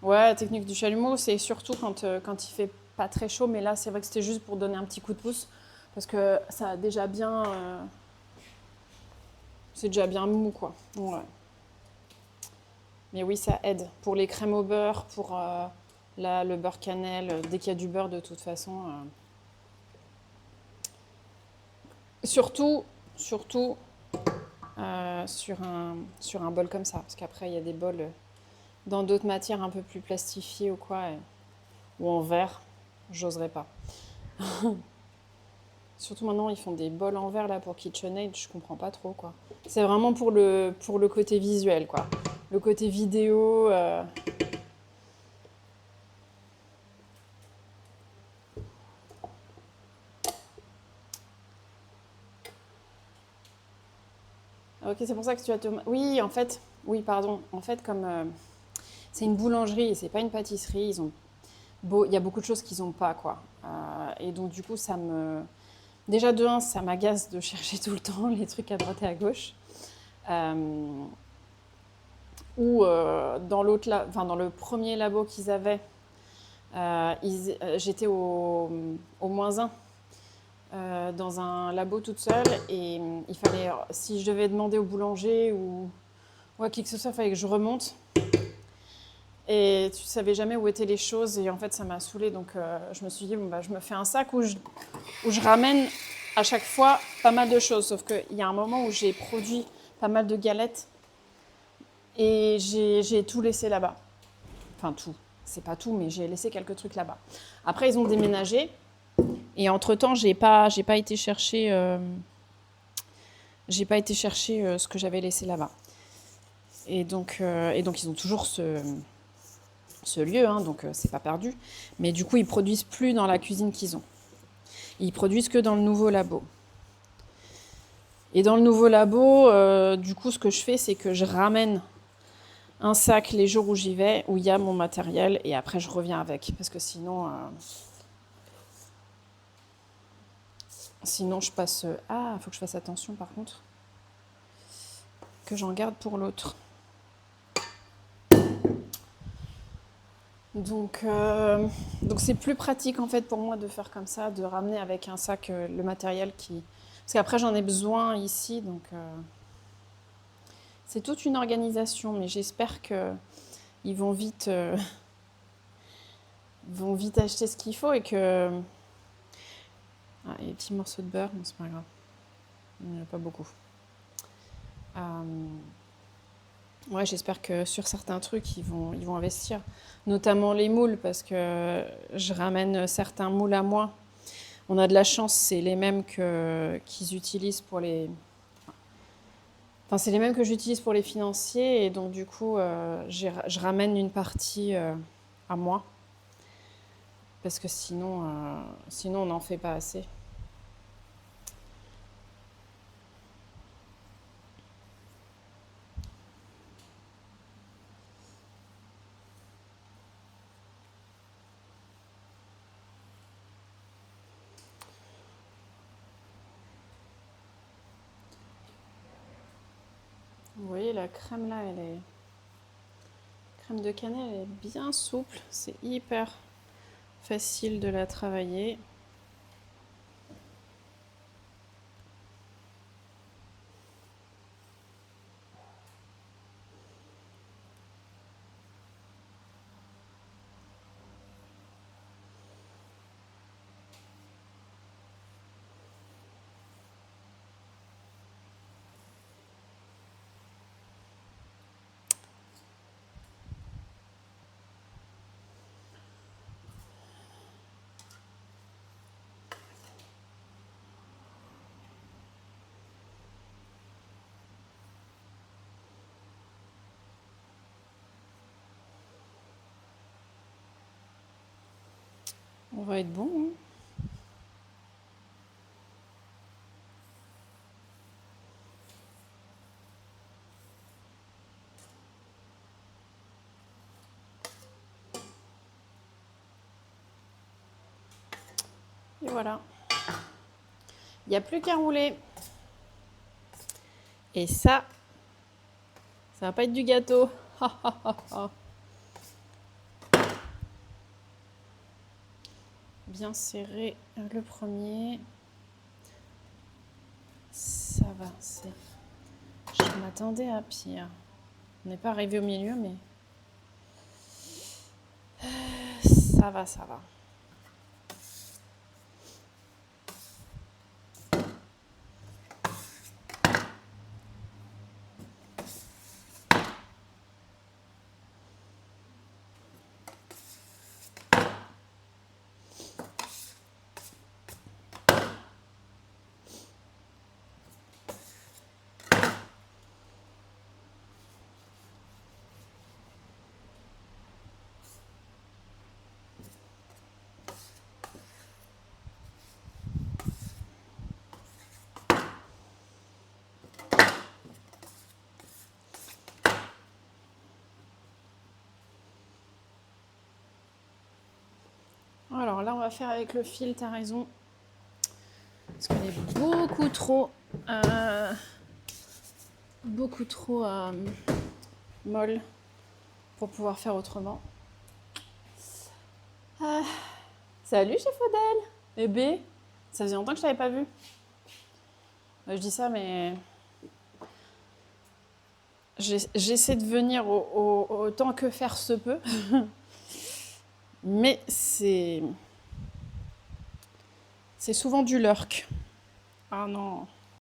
Ouais, la technique du chalumeau, c'est surtout quand il fait pas très chaud, mais là, c'est vrai que c'était juste pour donner un petit coup de pouce, parce que ça a déjà bien, c'est déjà bien mou, quoi. Ouais. Mais oui, ça aide. Pour les crèmes au beurre, pour le beurre cannelle, dès qu'il y a du beurre, de toute façon. Surtout, surtout sur un bol comme ça, parce qu'après, il y a des bols dans d'autres matières un peu plus plastifiées ou quoi, ou en verre, j'oserais pas. Surtout maintenant, ils font des bols en verre là pour KitchenAid, je comprends pas trop quoi. C'est vraiment pour le côté visuel quoi. Le côté vidéo. Ok, c'est pour ça que tu as Oui, en fait, oui, pardon. En fait, comme c'est une boulangerie et c'est pas une pâtisserie, il y a beaucoup de choses qu'ils ont pas quoi. Et donc du coup, déjà de un, ça m'agace de chercher tout le temps les trucs à droite et à gauche. Euh, ou enfin, dans le premier labo qu'ils avaient, j'étais au -1 dans un labo toute seule et il fallait, si je devais demander au boulanger ou à qui que ce soit, il fallait que je remonte. Et tu savais jamais où étaient les choses et en fait ça m'a saoulée donc je me suis dit bon, bah, je me fais un sac où je ramène à chaque fois pas mal de choses. Sauf qu'il y a un moment où j'ai produit pas mal de galettes et j'ai tout laissé là-bas. Enfin tout, c'est pas tout mais j'ai laissé quelques trucs là-bas. Après ils ont déménagé. Et entre-temps, j'ai pas été chercher ce que j'avais laissé là-bas. Et donc ils ont toujours ce lieu, hein, donc c'est pas perdu. Mais du coup, ils produisent plus dans la cuisine qu'ils ont. Ils produisent que dans le nouveau labo. Et dans le nouveau labo, du coup, ce que je fais, c'est que je ramène un sac les jours où j'y vais, où il y a mon matériel, et après je reviens avec. Parce que sinon je passe... Ah, il faut que je fasse attention par contre, que j'en garde pour l'autre. Donc, donc c'est plus pratique en fait pour moi de faire comme ça, de ramener avec un sac le matériel qui... Parce qu'après j'en ai besoin ici, donc c'est toute une organisation, mais j'espère qu'ils vont vite acheter ce qu'il faut et que... Ah, et les petits morceaux de beurre, non c'est pas grave, il n'y en a pas beaucoup. Euh, ouais, j'espère que sur certains trucs ils vont investir, notamment les moules, parce que je ramène certains moules à moi. On a de la chance, c'est les mêmes qu'ils utilisent pour les... Enfin, c'est les mêmes que j'utilise pour les financiers, et donc du coup, je ramène une partie à moi, parce que sinon on n'en fait pas assez. Vous voyez, la crème là, crème de cannelle, elle est bien souple, c'est hyper facile de la travailler. On va être bon, hein. Et voilà. Il n'y a plus qu'à rouler. Et ça va pas être du gâteau. bien serré le premier. Ça va, c'est... Je m'attendais à pire. On n'est pas arrivé au milieu, mais... Ça va, ça va. Alors là, on va faire avec le fil, t'as raison. Parce qu'elle est beaucoup trop molle pour pouvoir faire autrement. Salut, chef Odel. Bébé, ça faisait longtemps que je t'avais pas vu. Je dis ça, mais j'essaie de venir autant que faire se peut. Mais c'est souvent du lurk. Ah non.